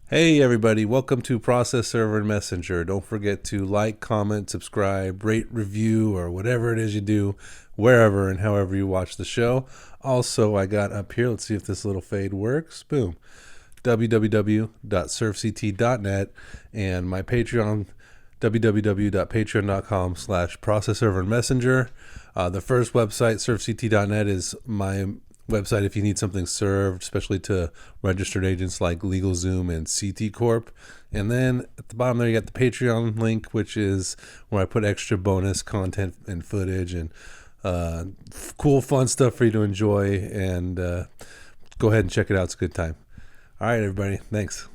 Hey everybody, welcome to Process Server and Messenger. Don't forget to like, comment, subscribe, rate, review, or whatever it is you do, wherever and however you watch the show. Also, I got up here, let's see if this little fade works. Boom. www.surfct.net and my Patreon, www.patreon.com/processserver and messenger. The first website, surfct.net, is my website if you need something served, especially to registered agents like LegalZoom and CT Corp. And then at the bottom there, you got the Patreon link, which is where I put extra bonus content and footage and cool, fun stuff for you to enjoy. And go ahead and check it out. It's a good time. All right, everybody. Thanks.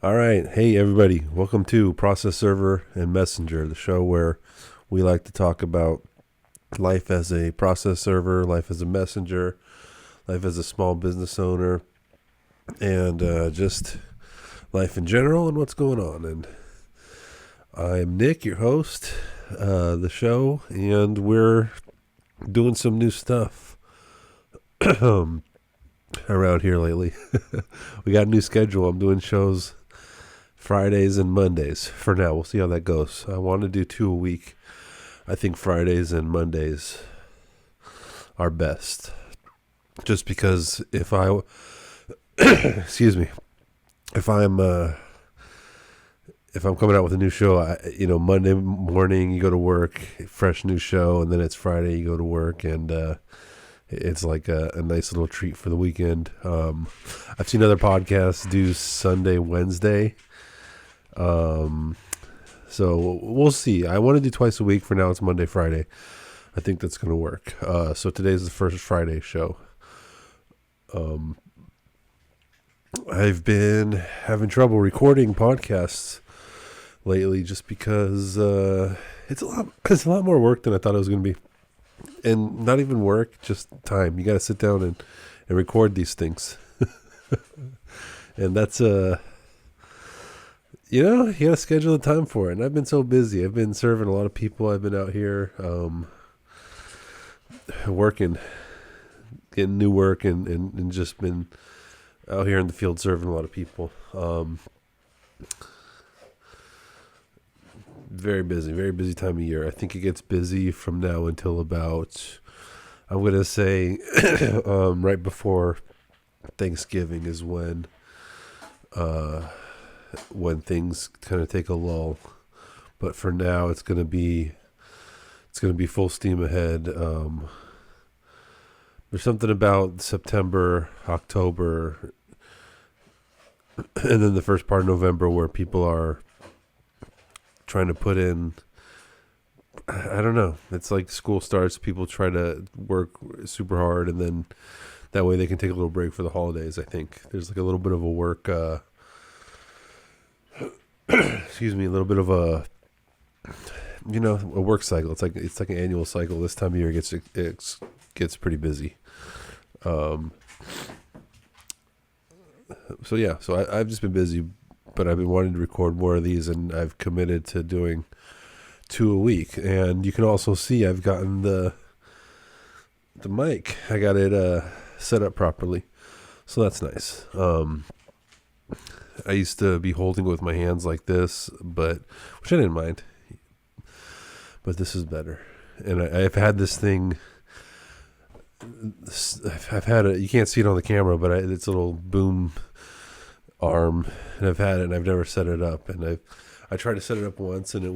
All right. Hey, everybody. Welcome to Process Server and Messenger, the show where we like to talk about life as a process server, life as a messenger, life as a small business owner, and just life in general and what's going on. And I'm Nick, your host, the show, and we're doing some new stuff around here lately. We got a new schedule. I'm doing shows Fridays and Mondays for now. We'll see how that goes. I want to do 2 a week. I think Fridays and Mondays are best. Just because if I, excuse me, if I'm coming out with a new show, Monday morning you go to work, fresh new show, and then it's Friday you go to work, and it's like a nice little treat for the weekend. I've seen other podcasts do Sunday, Wednesday. So we'll see. I want to do twice a week. For now, it's Monday, Friday. I think that's going to work. So today's the first Friday show. I've been having trouble recording podcasts lately just because it's a lot more work than I thought it was going to be. And not even work, just time. You got to sit down and record these things. And that's you got to schedule the time for it. And I've been so busy. I've been serving a lot of people. I've been out here working, getting new work, and just been out here in the field serving a lot of people. Very busy time of year. I think it gets busy from now until about, I'm going to say, right before Thanksgiving is when things kind of take a lull. But for now, it's going to be full steam ahead. There's something about September, October, and then the first part of November where people are trying to put in, I don't know, it's like school starts, people try to work super hard, and then that way they can take a little break for the holidays. I think there's like a little bit of a work excuse me, a little bit of a work cycle. It's like an annual cycle. This time of year it gets pretty busy. So I've just been busy, but I've been wanting to record more of these, and I've committed to doing 2 a week. And you can also see I've gotten the mic. I got it set up properly, so that's nice. I used to be holding it with my hands like this, which I didn't mind. But this is better. And I've had this thing. I've had it. You can't see it on the camera, but it's a little boom arm, and I've had it, and I've never set it up. And I tried to set it up once, and I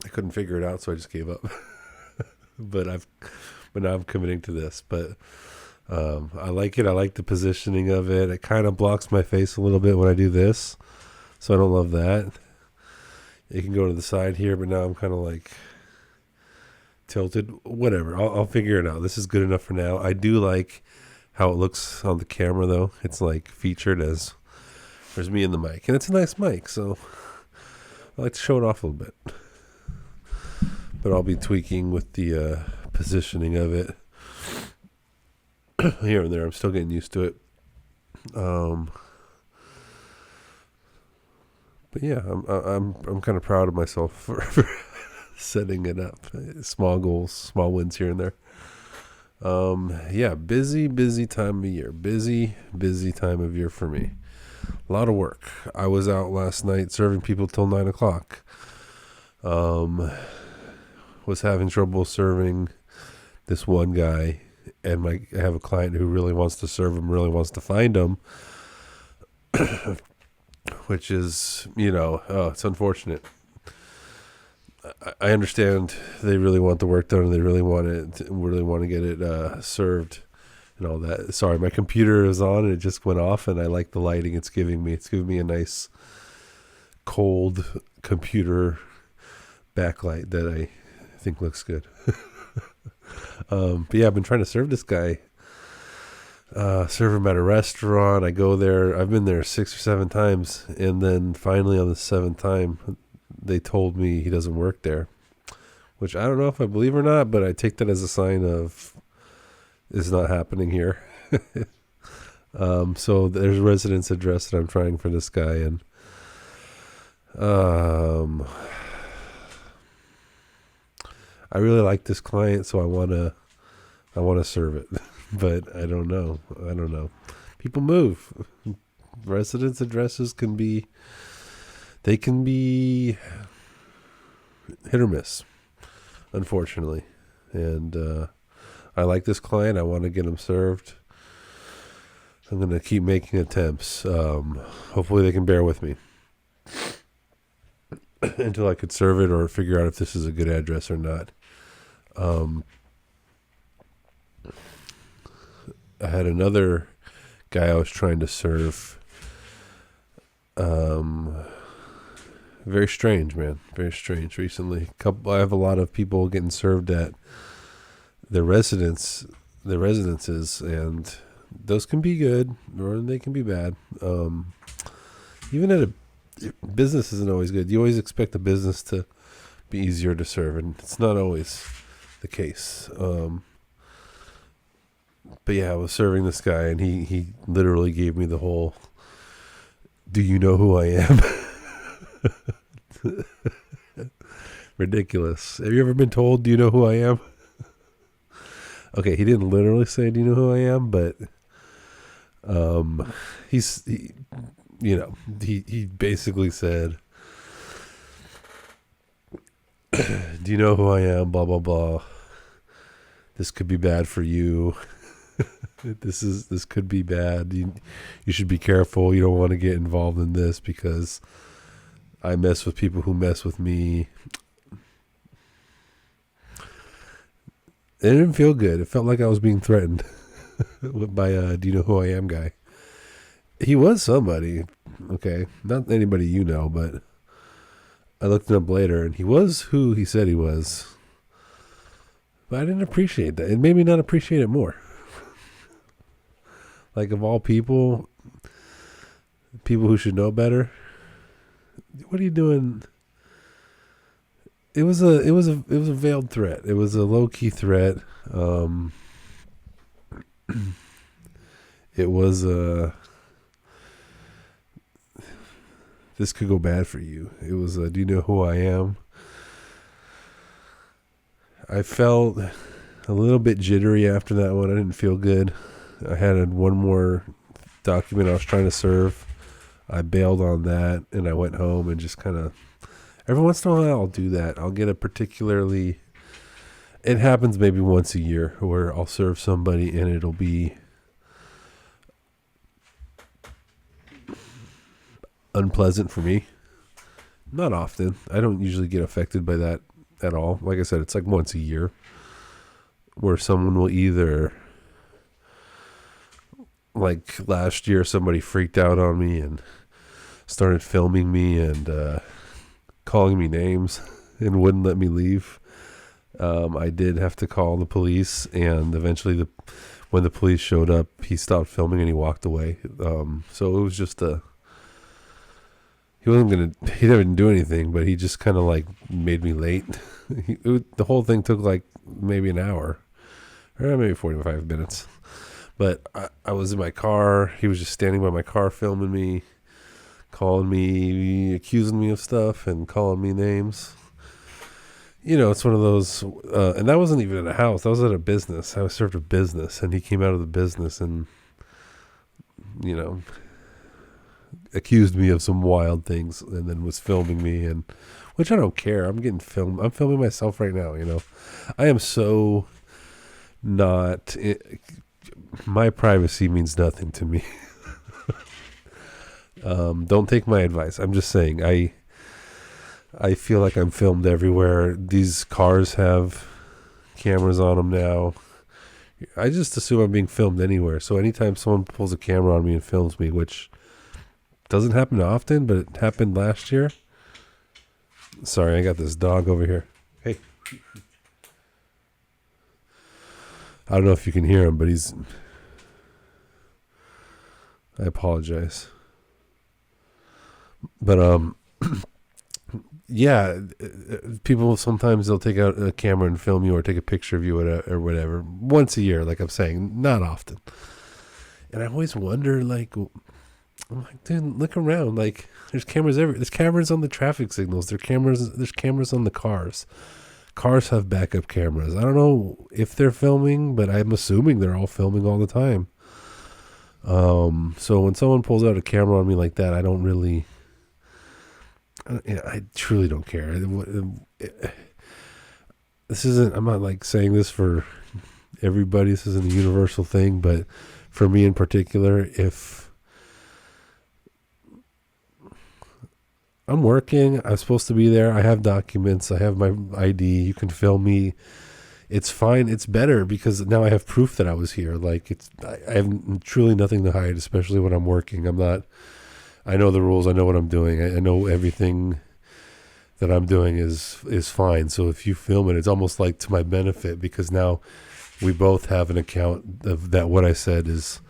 couldn't figure it out, so I just gave up. but now I'm committing to this. But I like it. I like the positioning of it. It kind of blocks my face a little bit when I do this, so I don't love that. It can go to the side here, but now I'm kind of like tilted. Whatever. I'll figure it out. This is good enough for now. I do like how it looks on the camera, though. It's like featured as there's me in the mic, and it's a nice mic, so I like to show it off a little bit. but I'll be tweaking with the positioning of it here and there. I'm still getting used to it. But yeah, I'm kind of proud of myself for setting it up. Small goals, small wins here and there. Yeah, busy time of year. Busy time of year for me. A lot of work. I was out last night serving people till 9:00. Was having trouble serving this one guy, and I have a client who really wants to serve him, really wants to find him, which is, it's unfortunate. I understand they really want the work done and they really want to get it served and all that. Sorry, my computer is on and it just went off, and I like the lighting it's giving me. It's giving me a nice cold computer backlight that I think looks good. But yeah, I've been trying to serve this guy. Serve him at a restaurant. I go there. I've been there 6 or 7 times, and then finally on the 7th time, they told me he doesn't work there, which I don't know if I believe or not, but I take that as a sign of it's not happening here. So there's a residence address that I'm trying for this guy, and I really like this client, so I wanna serve it, but I don't know. People move. Residence addresses can be hit or miss, unfortunately. And I like this client. I want to get him served. I'm going to keep making attempts. Hopefully they can bear with me until I could serve it or figure out if this is a good address or not. I had another guy I was trying to serve. Very strange, man. Very strange recently. I have a lot of people getting served at their residences, and those can be good or they can be bad. Even at a business isn't always good. You always expect a business to be easier to serve, and it's not always the case. But yeah, I was serving this guy, and he literally gave me the whole, "Do you know who I am?" Ridiculous. Have you ever been told, "Do you know who I am?" Okay, he didn't literally say, "Do you know who I am?" But he basically said, "Do you know who I am? Blah blah blah. This could be bad for you. This could be bad. You should be careful. You don't want to get involved in this because I mess with people who mess with me." It didn't feel good. It felt like I was being threatened by "Do you know who I am?" guy. He was somebody, okay, not anybody you know, but I looked him up later, and he was who he said he was. But I didn't appreciate that. It made me not appreciate it more. Like, of all people who should know better, what are you doing? It was a veiled threat. It was a low key threat. It was this could go bad for you. It was "Do you know who I am?" I felt a little bit jittery after that one. I didn't feel good. I had one more document I was trying to serve. I bailed on that, and I went home and just kind of, every once in a while I'll do that. I'll get it happens maybe once a year where I'll serve somebody and it'll be unpleasant for me. Not often. I don't usually get affected by that at all. Like I said, it's like once a year where someone will either, like last year, somebody freaked out on me and started filming me and calling me names and wouldn't let me leave. I did have to call the police, and eventually when the police showed up, he stopped filming and he walked away. So it was just he didn't do anything, but he just kind of like made me late. The whole thing took like maybe an hour, or maybe 45 minutes. But I was in my car. He was just standing by my car filming me, calling me, accusing me of stuff and calling me names. It's one of those, and that wasn't even in a house. That was at a business. I served a business, and he came out of the business and, accused me of some wild things, and then was filming me, and which I don't care. I'm getting filmed. I'm filming myself right now. I am so not. My privacy means nothing to me. Don't take my advice. I'm just saying. I feel like I'm filmed everywhere. These cars have cameras on them now. I just assume I'm being filmed anywhere. So anytime someone pulls a camera on me and films me, which doesn't happen often, but it happened last year. Sorry, I got this dog over here. Hey. I don't know if you can hear him, but I apologize. But, yeah, people sometimes they'll take out a camera and film you or take a picture of you or whatever once a year, like I'm saying, not often. And I always wonder, like, I'm like, dude, look around. Like, there's cameras everywhere. There's cameras on the traffic signals. There's cameras on the cars. Cars have backup cameras. I don't know if they're filming, but I'm assuming they're all filming all the time. So when someone pulls out a camera on me like that, I don't really. I truly don't care. This isn't. I'm not like saying this for everybody. This isn't a universal thing, but for me in particular, if I'm working, I'm supposed to be there. I have documents. I have my ID. You can film me. It's fine. It's better because now I have proof that I was here. Like I have truly nothing to hide, especially when I'm working. I'm not. I know the rules. I know what I'm doing. I know everything that I'm doing is fine. So if you film it, it's almost like to my benefit because now we both have an account of that. What I said is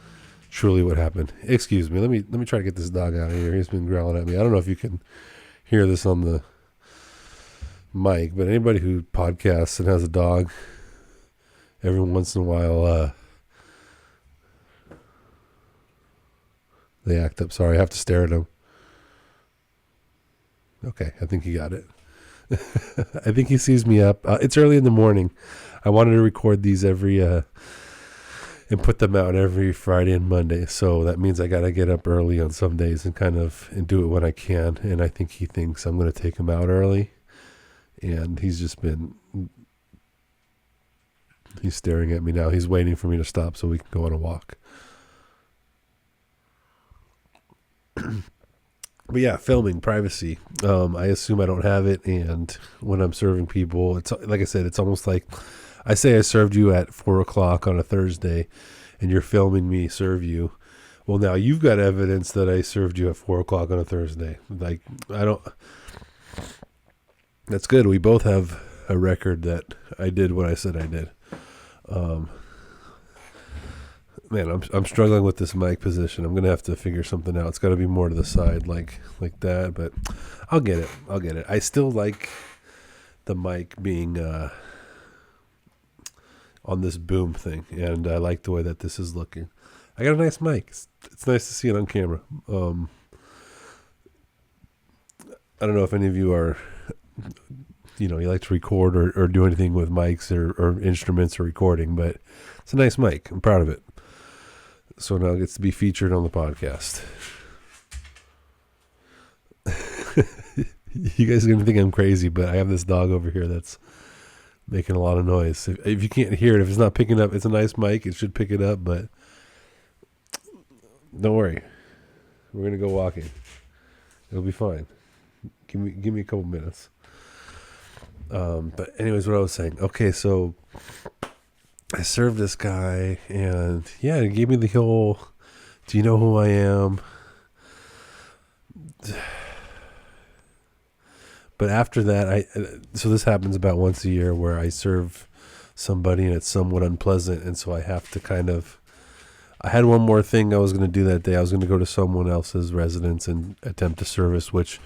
truly what happened. Excuse me. Let me try to get this dog out of here. He's been growling at me. I don't know if you can hear this on the mic, but anybody who podcasts and has a dog, every once in a while, they act up. Sorry, I have to stare at them. Okay, I think he got it. I think he sees me up. It's early in the morning. I wanted to record these every and put them out every Friday and Monday. So that means I got to get up early on some days and do it when I can. And I think he thinks I'm going to take him out early. And he's staring at me now. He's waiting for me to stop so we can go on a walk. But yeah, filming, privacy. I assume I don't have it, and when I'm serving people, it's like I said, it's almost like I say I served you at 4:00 on a Thursday, and you're filming me serve you. Well, now you've got evidence that I served you at 4:00 on a Thursday. Like I don't. That's good. We both have a record that I did what I said I did. Man, I'm struggling with this mic position. I'm gonna have to figure something out. It's got to be more to the side, like that. But I'll get it. I still like the mic being on this boom thing, and I like the way that this is looking. I got a nice mic. It's nice to see it on camera. I don't know if any of you are, you like to record or do anything with mics or instruments or recording, but it's a nice mic. I'm proud of it. So now it gets to be featured on the podcast. You guys are going to think I'm crazy, but I have this dog over here that's making a lot of noise. If you can't hear it, if it's not picking up, it's a nice mic. It should pick it up, but don't worry. We're going to go walking. It'll be fine. Give me a couple minutes. But anyways, what I was saying. Okay, so I served this guy, and yeah, he gave me the whole, do you know who I am? But after that, so this happens about once a year where I serve somebody and it's somewhat unpleasant, and so I have to kind of I had one more thing I was going to do that day. I was going to go to someone else's residence and attempt to service, which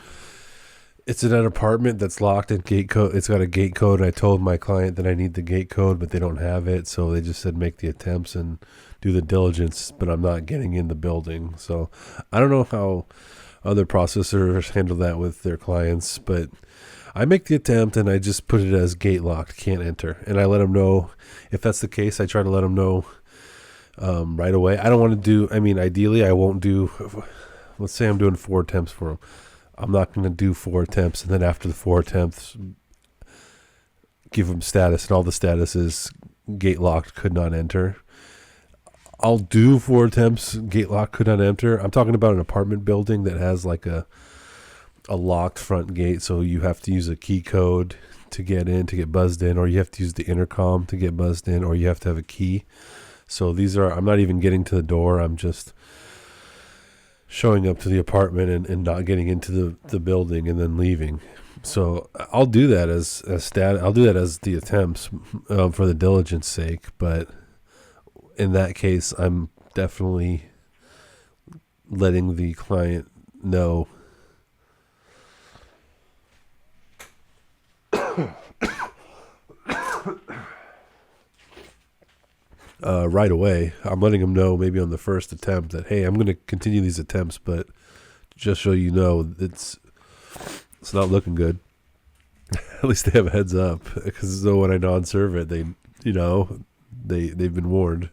it's in an apartment that's locked and gate code. It's got a gate code. I told my client that I need the gate code, but they don't have it. So they just said make the attempts and do the diligence, but I'm not getting in the building. So I don't know how other processors handle that with their clients, but I make the attempt and I just put it as gate locked, can't enter. And I let them know if that's the case. I try to let them know right away. I don't want to do, I mean, ideally I won't do, let's say I'm doing 4 attempts for them. I'm not going to do 4 attempts and then after the 4 attempts, give them status, and all the status is gate locked, could not enter. I'll do 4 attempts, gate locked, could not enter. I'm talking about an apartment building that has like a locked front gate, so you have to use a key code to get in, to get buzzed in, or you have to use the intercom to get buzzed in, or you have to have a key. So these are, I'm not even getting to the door, I'm just showing up to the apartment and not getting into the building and then leaving. So I'll do that I'll do that as the attempts for the diligence sake, but in that case, I'm definitely letting the client know right away. I'm letting them know maybe on the first attempt that, hey, I'm going to continue these attempts, but just so you know, it's not looking good. At least they have a heads up, because so when I non-serve it, they've been warned,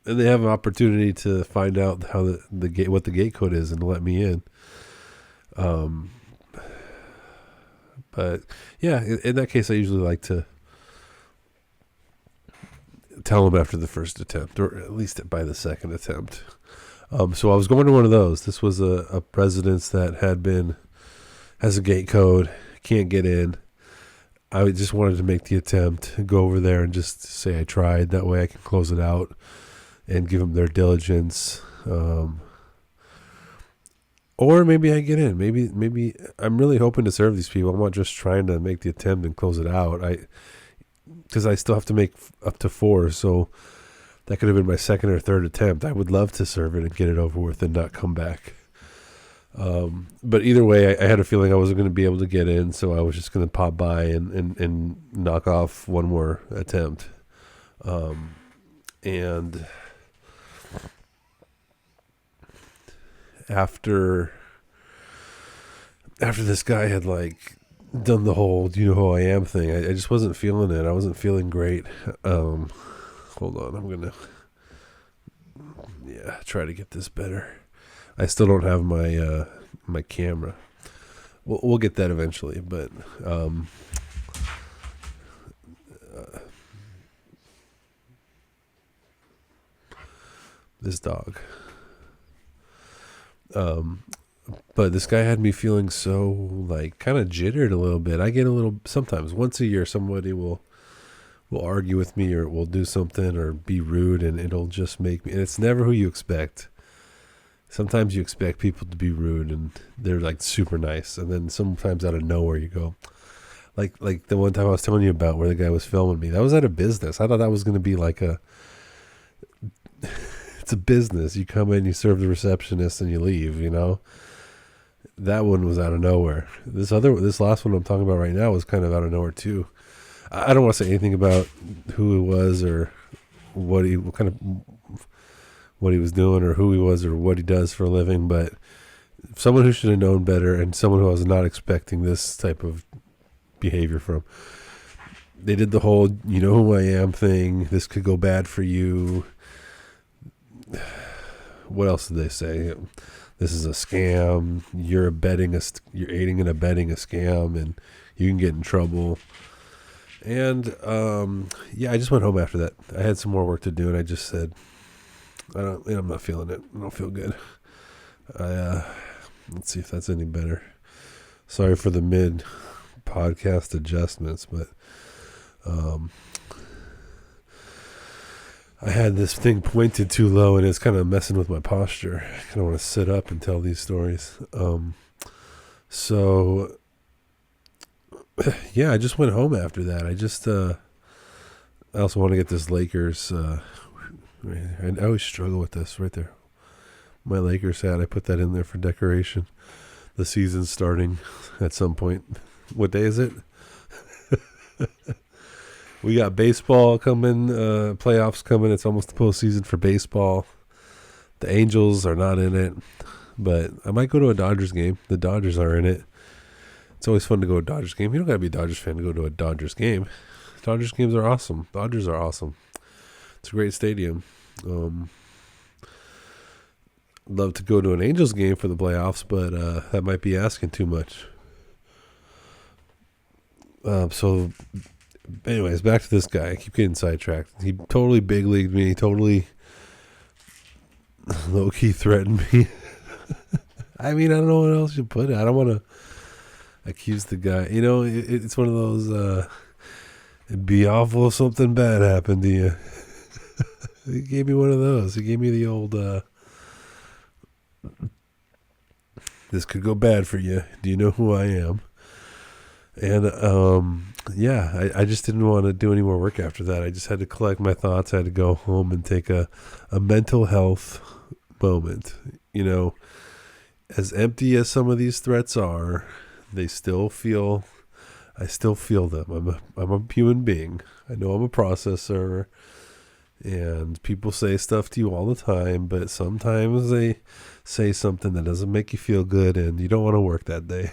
and they have an opportunity to find out how the gate, what the gate code is, and let me in. But yeah, in that case, I usually like to tell them after the first attempt, or at least by the second attempt. So I was going to one of those. This was a residence that has a gate code, can't get in. I just wanted to make the attempt, go over there and just say I tried. That way I can close it out and give them their diligence. Or maybe I get in. Maybe I'm really hoping to serve these people. I'm not just trying to make the attempt and close it out. Because I still have to make up to 4, so that could have been my second or third attempt. I would love to serve it and get it over with and not come back. But either way, I had a feeling I wasn't going to be able to get in, so I was just going to pop by and knock off one more attempt. And after this guy had done the whole "do you know who I am" thing, I just wasn't feeling it. I wasn't feeling great. Hold on, I'm gonna try to get this better. I still don't have my my camera. We'll get that eventually, but this dog. But this guy had me feeling so kind of jittered a little bit. I get a little, sometimes once a year somebody will argue with me or will do something or be rude, and it'll just make me, and it's never who you expect. Sometimes you expect people to be rude and they're super nice, and then sometimes out of nowhere you go, like the one time I was telling you about where the guy was filming me. That was at a business. I thought that was going to be it's a business. You come in, you serve the receptionist, and you leave, That one was out of nowhere. This last one I'm talking about right now was kind of out of nowhere too. I don't want to say anything about who he was or what he was doing or who he was or what he does for a living, but someone who should have known better and someone who I was not expecting this type of behavior from. They did the whole "you know who I am" thing. This could go bad for you. What else did they say? This is a scam. You're aiding and abetting a scam, and you can get in trouble. And I just went home after that. I had some more work to do, and I just said, I'm not feeling it. I don't feel good. Let's see if that's any better. Sorry for the mid podcast adjustments, but I had this thing pointed too low, and it's kind of messing with my posture. I kind of want to sit up and tell these stories. So I just went home after that. I also want to get this Lakers I always struggle with this right there. My Lakers hat, I put that in there for decoration. The season's starting at some point. What day is it? We got baseball coming, playoffs coming. It's almost the postseason for baseball. The Angels are not in it, but I might go to a Dodgers game. The Dodgers are in it. It's always fun to go to a Dodgers game. You don't got to be a Dodgers fan to go to a Dodgers game. Dodgers games are awesome. Dodgers are awesome. It's a great stadium. Love to go to an Angels game for the playoffs, but that might be asking too much. So, anyways, back to this guy. I keep getting sidetracked. He totally big leagued me. He totally low-key threatened me. I mean, I don't know what else you put it. I don't want to accuse the guy. You know, it's one of those, it'd be awful if something bad happened to you. He gave me one of those. He gave me the old, this could go bad for you. Do you know who I am? And, I just didn't want to do any more work after that. I just had to collect my thoughts. I had to go home and take a mental health moment. You know, as empty as some of these threats are, I still feel them. I'm a human being. I know I'm a processor, and people say stuff to you all the time, but sometimes they say something that doesn't make you feel good, and you don't want to work that day.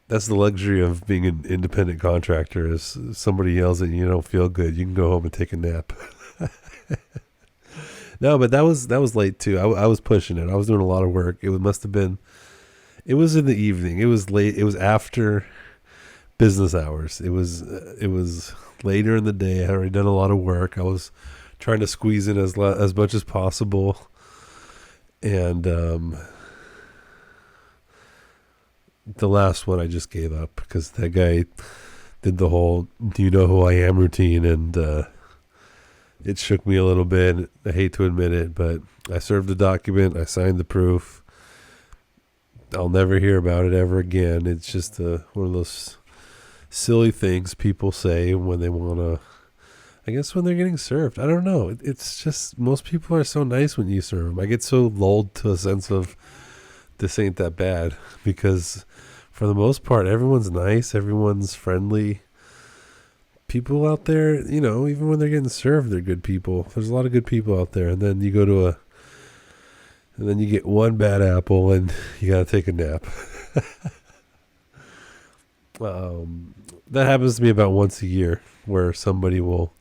That's the luxury of being an independent contractor. Is somebody yells at you, you don't feel good, you can go home and take a nap. No, but that was late too. I was pushing it. I was doing a lot of work. It was in the evening. It was late. It was after business hours. It was later in the day. I had already done a lot of work. I was trying to squeeze in as much as possible. And the last one I just gave up because that guy did the whole "do you know who I am" routine, and it shook me a little bit. I hate to admit it, but I served the document. I signed the proof. I'll never hear about it ever again. It's just one of those silly things people say when they want to, I guess when they're getting served. I don't know. It's just most people are so nice when you serve them. I get so lulled to a sense of this ain't that bad because for the most part, everyone's nice. Everyone's friendly. People out there, you know, even when they're getting served, they're good people. There's a lot of good people out there. And then you go and then you get one bad apple and you got to take a nap. That happens to me about once a year where somebody will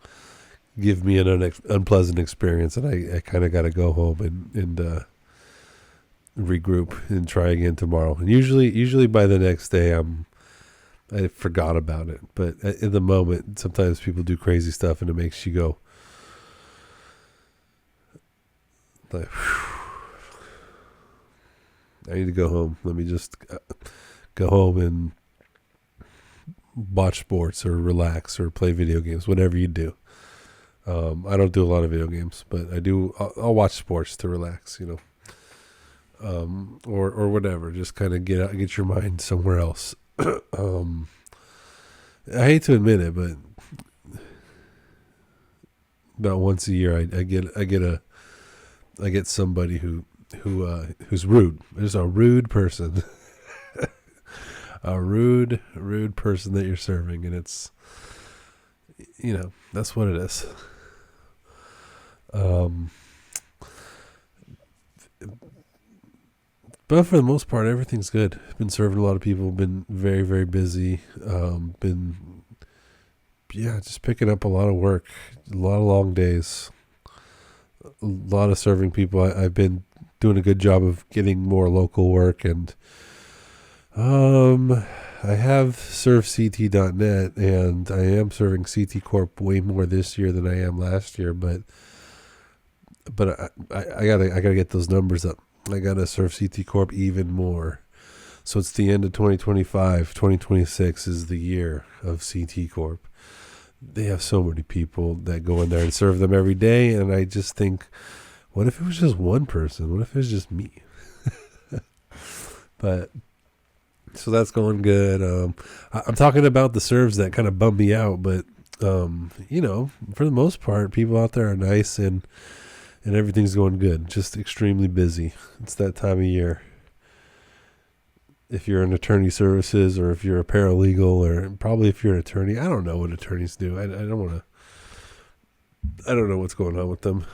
give me an unpleasant experience and I kind of got to go home and regroup and try again tomorrow. And usually by the next day, I forgot about it, but in the moment, sometimes people do crazy stuff and it makes you go, like, I need to go home. Let me just go home and watch sports or relax or play video games, whatever you do. I don't do a lot of video games, but I'll watch sports to relax, you know, or whatever. Just kind of get your mind somewhere else. I hate to admit it, but about once a year, I get somebody who's rude. There's a rude person, a rude person that you're serving, and it's, you know, that's what it is. But for the most part, everything's good. Been serving a lot of people. Been very, very busy. Just picking up a lot of work. A lot of long days. A lot of serving people. I've been doing a good job of getting more local work. And I have served CT.net, and I am serving CT Corp way more this year than I am last year. But I gotta get those numbers up. I got to serve CT Corp even more. So it's the end of 2025. 2026 is the year of CT Corp. They have so many people that go in there and serve them every day. And I just think, what if it was just one person? What if it was just me? But, so that's going good. I'm talking about the serves that kind of bum me out, but For the most part, people out there are nice and everything's going good. Just extremely busy. It's that time of year. If you're in attorney services or if you're a paralegal or probably if you're an attorney, I don't know what attorneys do. I don't know what's going on with them.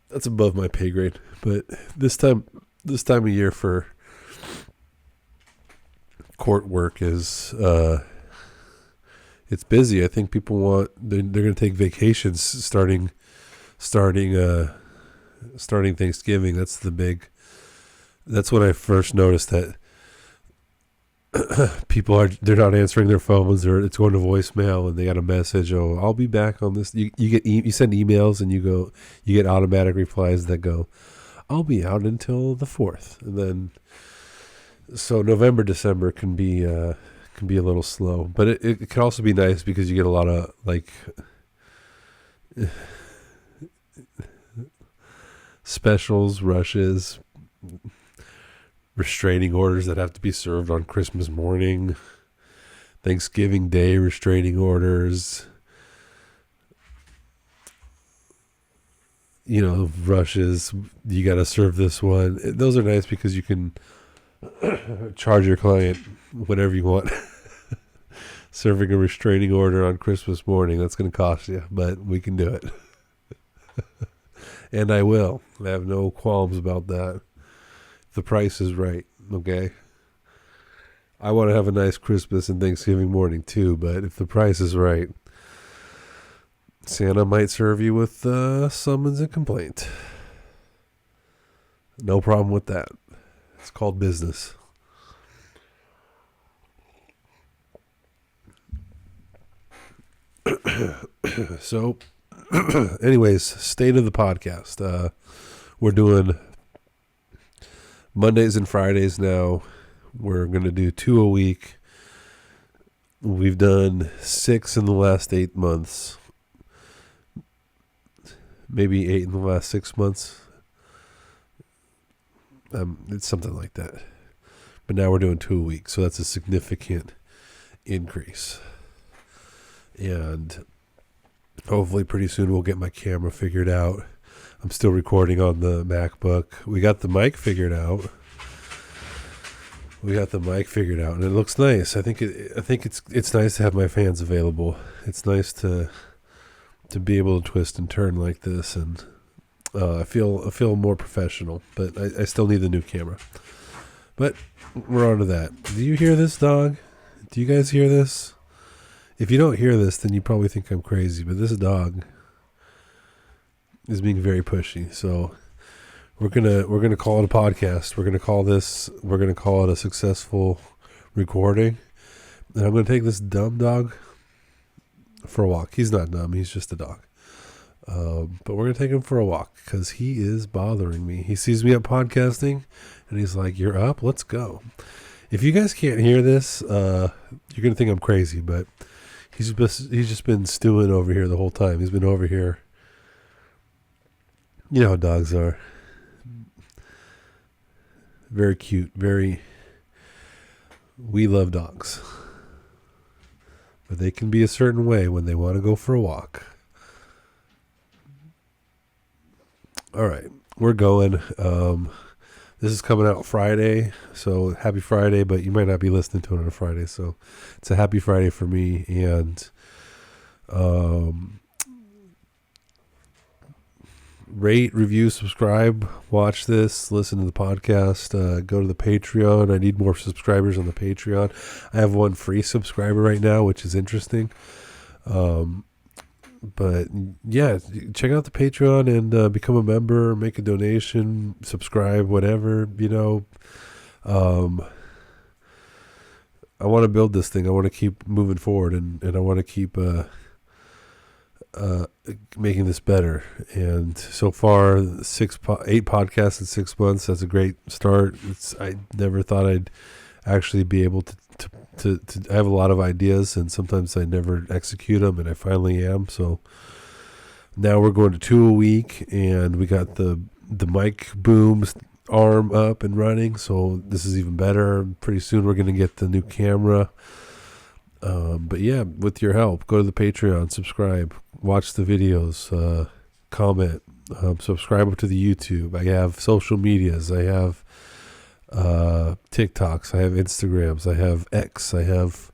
That's above my pay grade. But this time of year for court work is, it's busy. I think people they're going to take vacations starting Thanksgiving. That's when I first noticed that they're not answering their phones or it's going to voicemail and they got a message. Oh, I'll be back on this. You send emails and you get automatic replies that go, I'll be out until the 4th. And then, so November, December can be a little slow, but it can also be nice because you get a lot of specials, rushes, restraining orders that have to be served on Christmas morning, Thanksgiving Day restraining orders, rushes. You got to serve this one. Those are nice because you can charge your client whatever you want. Serving a restraining order on Christmas morning, that's going to cost you, but we can do it. And I will. I have no qualms about that. The price is right, okay? I want to have a nice Christmas and Thanksgiving morning too, but if the price is right, Santa might serve you with summons and complaint. No problem with that. It's called business. So, anyways, state of the podcast. We're doing Mondays and Fridays now. We're going to do 2 a week. We've done 6 in the last 8 months. Maybe 8 in the last 6 months. It's something like that. But now we're doing 2 a week. So that's a significant increase. And hopefully pretty soon we'll get my camera figured out. I'm still recording on the MacBook. We got the mic figured out. And it looks nice. I think it's nice to have my fans available. It's nice to be able to twist and turn like this, and I feel more professional. But I still need the new camera. But we're on to that. Do you hear this, dog? Do you guys hear this? If you don't hear this, then you probably think I'm crazy. But this dog is being very pushy. So we're gonna call it a podcast. We're gonna call it a successful recording. And I'm gonna take this dumb dog for a walk. He's not dumb. He's just a dog. But we're gonna take him for a walk because he is bothering me. He sees me up podcasting, and he's like, "You're up. Let's go." If you guys can't hear this, you're gonna think I'm crazy, but he's just been stewing over here the whole time. He's been over here. You know how dogs are. Very cute. We love dogs. But they can be a certain way when they want to go for a walk. All right. We're going. This is coming out Friday, so happy Friday, but you might not be listening to it on a Friday, so it's a happy Friday for me. And rate, review, subscribe, watch this, listen to the podcast, go to the Patreon. I need more subscribers on the Patreon. I have one free subscriber right now, which is interesting. But yeah, check out the Patreon and become a member, make a donation, subscribe, whatever, I want to build this thing. I want to keep moving forward, and I want to keep making this better. And so far, 8 podcasts in 6 months. That's a great start. I never thought I'd actually be able to I have a lot of ideas, and sometimes I never execute them, and I finally am. So now we're going to 2 a week, and we got the mic booms arm up and running. So this is even better. Pretty soon we're going to get the new camera But yeah, with your help, go to the Patreon, subscribe, watch the videos, comment, subscribe to the YouTube. I have social medias. I have TikToks. I have Instagrams. I have X. I have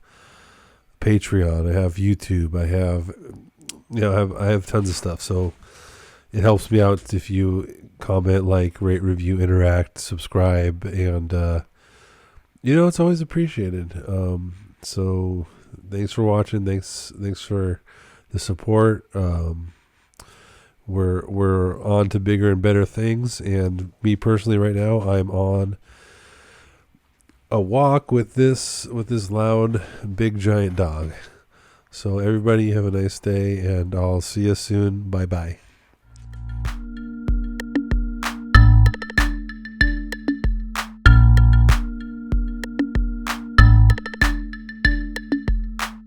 Patreon. I have YouTube. I have, I have tons of stuff. So it helps me out if you comment, like, rate, review, interact, subscribe, and it's always appreciated. So thanks for watching. Thanks for the support. We're on to bigger and better things. And me personally, right now, I'm on a walk with this loud, big, giant dog. So everybody have a nice day, and I'll see you soon. Bye bye.